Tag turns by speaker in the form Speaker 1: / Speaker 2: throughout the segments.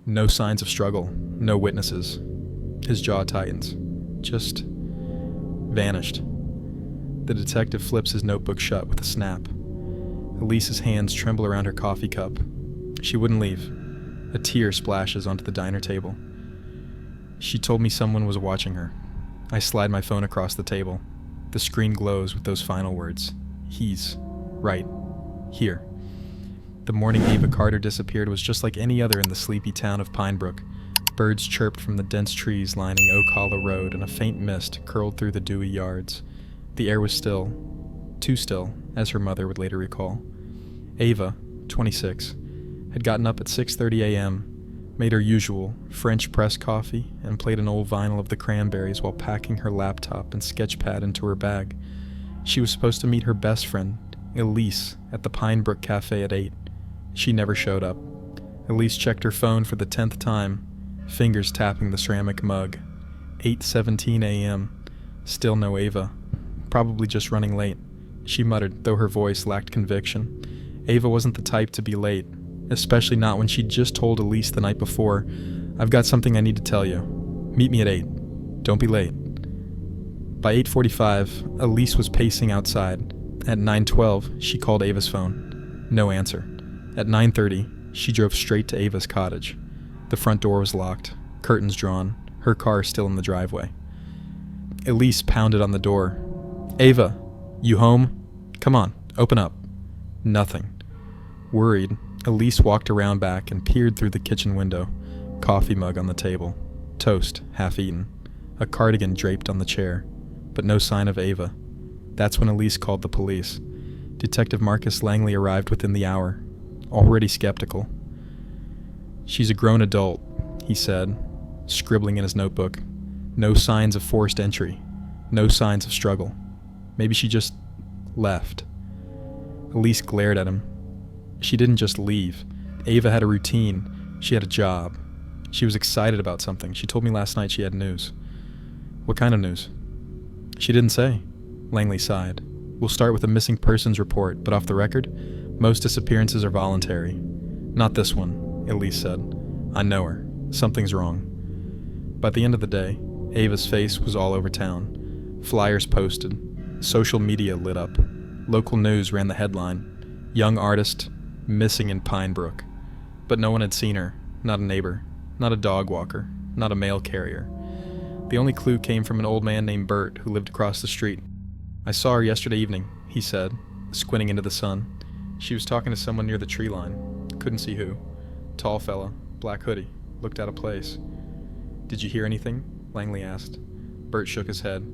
Speaker 1: No signs of struggle, no witnesses. His jaw tightens. Just vanished. The detective flips his notebook shut with a snap. Elise's hands tremble around her coffee cup. She wouldn't leave. A tear splashes onto the diner table. She told me someone was watching her. I slide my phone across the table. The screen glows with those final words. He's right here. The morning Ava Carter disappeared was just like any other in the sleepy town of Pinebrook. Birds chirped from the dense trees lining Oak Hollow Road, and a faint mist curled through the dewy yards. The air was still, too still, as her mother would later recall. Ava, 26, had gotten up at 6:30 a.m., made her usual French press coffee, and played an old vinyl of the Cranberries while packing her laptop and sketch pad into her bag. She was supposed to meet her best friend, Elise, at the Pinebrook Cafe at 8. She never showed up. Elise checked her phone for the 10th time, fingers tapping the ceramic mug. 8:17 a.m. Still no Ava. Probably just running late. She muttered, though her voice lacked conviction. Ava wasn't the type to be late, especially not when she'd just told Elise the night before, "I've got something I need to tell you. Meet me at 8. Don't be late." By 8:45, Elise was pacing outside. At 9:12, she called Ava's phone. No answer. At 9:30, she drove straight to Ava's cottage. The front door was locked, curtains drawn, her car still in the driveway. Elise pounded on the door. "Ava, you home? Come on, open up." Nothing. Worried, Elise walked around back and peered through the kitchen window. Coffee mug on the table. Toast, half eaten. A cardigan draped on the chair. But no sign of Ava. That's when Elise called the police. Detective Marcus Langley arrived within the hour, already skeptical. "She's a grown adult," he said, scribbling in his notebook. "No signs of forced entry. No signs of struggle. Maybe she just left." Elise glared at him. She didn't just leave. Ava had a routine. She had a job. She was excited about something. She told me last night she had news. "What kind of news?" "She didn't say." Langley sighed. "We'll start with a missing persons report, but off the record, most disappearances are voluntary." "Not this one," Elise said. "I know her. Something's wrong." By the end of the day, Ava's face was all over town. Flyers posted. Social media lit up. Local news ran the headline, "Young artist, missing in Pinebrook." But no one had seen her. Not a neighbor. Not a dog walker. Not a mail carrier. The only clue came from an old man named Bert who lived across the street. "I saw her yesterday evening," he said, squinting into the sun. "She was talking to someone near the tree line. Couldn't see who. Tall fella, black hoodie, looked out of place." "Did you hear anything?" Langley asked. Bert shook his head.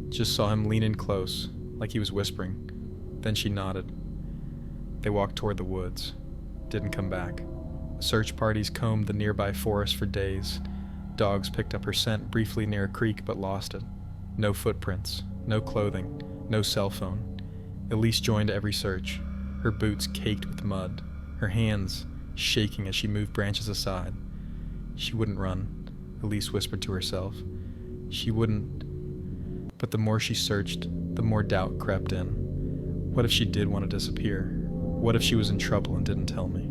Speaker 1: Just saw him lean in close, like he was whispering. Then she nodded. They walked toward the woods. Didn't come back. Search parties combed the nearby forest for days. Dogs picked up her scent briefly near a creek but lost it. No footprints, no clothing, no cell phone. Elise joined every search, her boots caked with mud, her hands shaking as she moved branches aside. She wouldn't run, Elise whispered to herself. She wouldn't. But the more she searched, the more doubt crept in. What if she did want to disappear? What if she was in trouble and didn't tell me?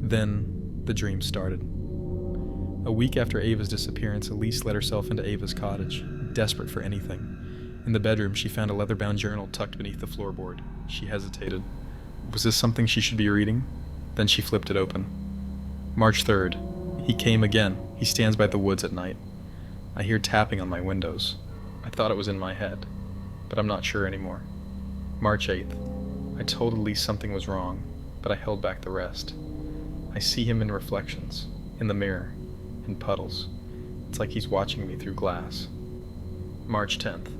Speaker 1: Then the dream started. A week after Ava's disappearance, Elise let herself into Ava's cottage, desperate for anything. In the bedroom, she found a leather-bound journal tucked beneath the floorboard. She hesitated. Was this something she should be reading? Then she flipped it open. March 3rd. He came again. He stands by the woods at night. I hear tapping on my windows. I thought it was in my head, but I'm not sure anymore. March 8th. I told Elise something was wrong, but I held back the rest. I see him in reflections, in the mirror, in puddles. It's like he's watching me through glass. March 10th.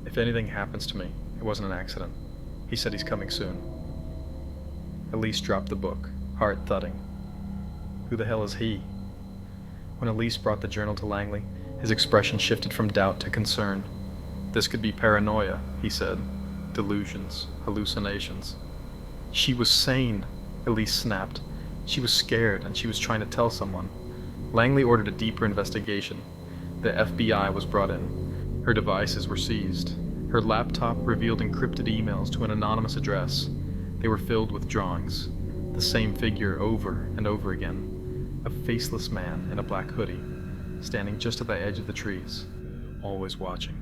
Speaker 1: If anything happens to me, it wasn't an accident. He said he's coming soon. Elise dropped the book, heart thudding. Who the hell is he? When Elise brought the journal to Langley, his expression shifted from doubt to concern. This could be paranoia, he said. Delusions, hallucinations. She was sane, Elise snapped. She was scared, and she was trying to tell someone. Langley ordered a deeper investigation. The FBI was brought in. Her devices were seized. Her laptop revealed encrypted emails to an anonymous address. They were filled with drawings, the same figure over and over again. A faceless man in a black hoodie, standing just at the edge of the trees, always watching.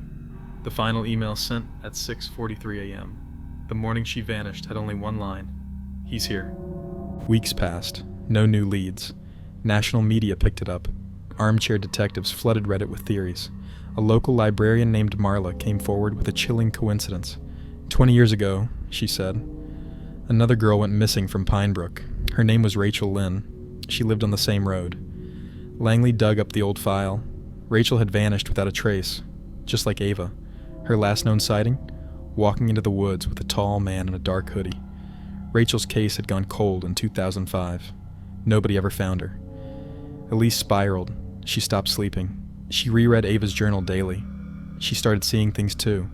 Speaker 1: The final email sent at 6:43 a.m. The morning she vanished had only one line: "He's here." Weeks passed, no new leads. National media picked it up. Armchair detectives flooded Reddit with theories. A local librarian named Marla came forward with a chilling coincidence. 20 years ago, she said, another girl went missing from Pinebrook. Her name was Rachel Lynn. She lived on the same road. Langley dug up the old file. Rachel had vanished without a trace, just like Ava. Her last known sighting? Walking into the woods with a tall man in a dark hoodie. Rachel's case had gone cold in 2005. Nobody ever found her. Elise spiraled. She stopped sleeping. She reread Ava's journal daily. She started seeing things too.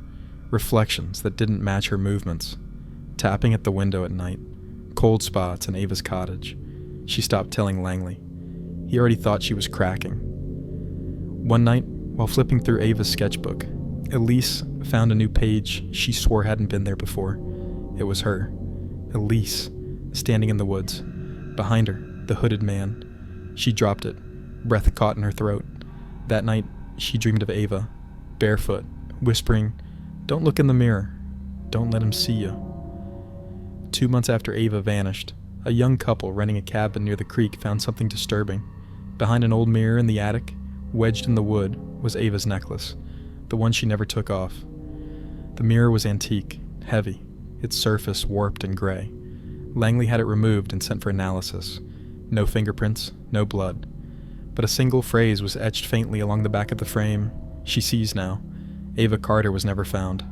Speaker 1: Reflections that didn't match her movements. Tapping at the window at night. Cold spots in Ava's cottage. She stopped telling Langley. He already thought she was cracking. One night, while flipping through Ava's sketchbook, Elise found a new page she swore hadn't been there before. It was her. Elise, standing in the woods. Behind her, the hooded man. She dropped it, breath caught in her throat. That night, she dreamed of Ava, barefoot, whispering, "Don't look in the mirror. Don't let him see you." 2 months after Ava vanished, a young couple renting a cabin near the creek found something disturbing. Behind an old mirror in the attic, wedged in the wood, was Ava's necklace, the one she never took off. The mirror was antique, heavy, its surface warped and gray. Langley had it removed and sent for analysis. No fingerprints, no blood. But a single phrase was etched faintly along the back of the frame. She sees now. Ava Carter was never found.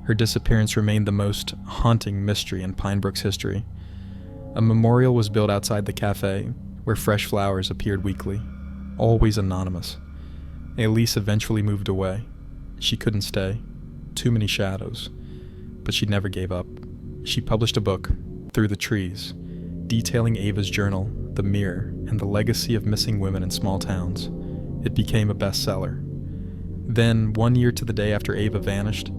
Speaker 1: Her disappearance remained the most haunting mystery in Pinebrook's history. A memorial was built outside the cafe, where fresh flowers appeared weekly, always anonymous. Elise eventually moved away. She couldn't stay. Too many shadows. But she never gave up. She published a book, Through the Trees, detailing Ava's journal, the mirror, and the legacy of missing women in small towns. It became a bestseller. Then, 1 year to the day after Ava vanished,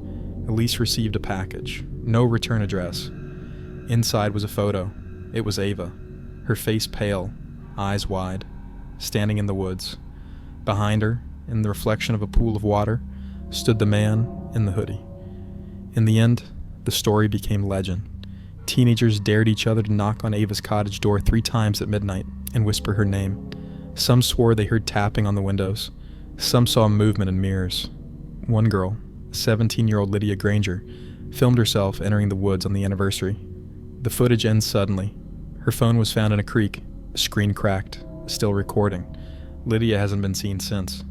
Speaker 1: Elise received a package, no return address. Inside was a photo. It was Ava, her face pale, eyes wide, standing in the woods. Behind her, in the reflection of a pool of water, stood the man in the hoodie. In the end, the story became legend. Teenagers dared each other to knock on Ava's cottage door 3 times at midnight and whisper her name. Some swore they heard tapping on the windows. Some saw movement in mirrors. One girl, 17-year-old Lydia Granger, filmed herself entering the woods on the anniversary. The footage ends suddenly. Her phone was found in a creek, screen cracked, still recording. Lydia hasn't been seen since.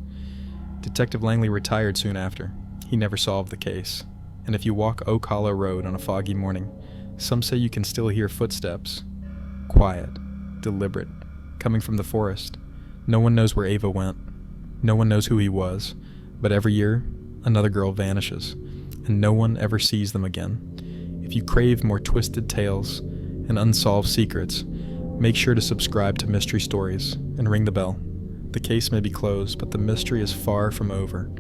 Speaker 1: Detective Langley retired soon after. He never solved the case. And if you walk Oak Hollow Road on a foggy morning, some say you can still hear footsteps. Quiet, deliberate, coming from the forest. No one knows where Ava went. No one knows who he was. But every year, another girl vanishes, and no one ever sees them again. If you crave more twisted tales and unsolved secrets, make sure to subscribe to Mystery Stories and ring the bell. The case may be closed, but the mystery is far from over.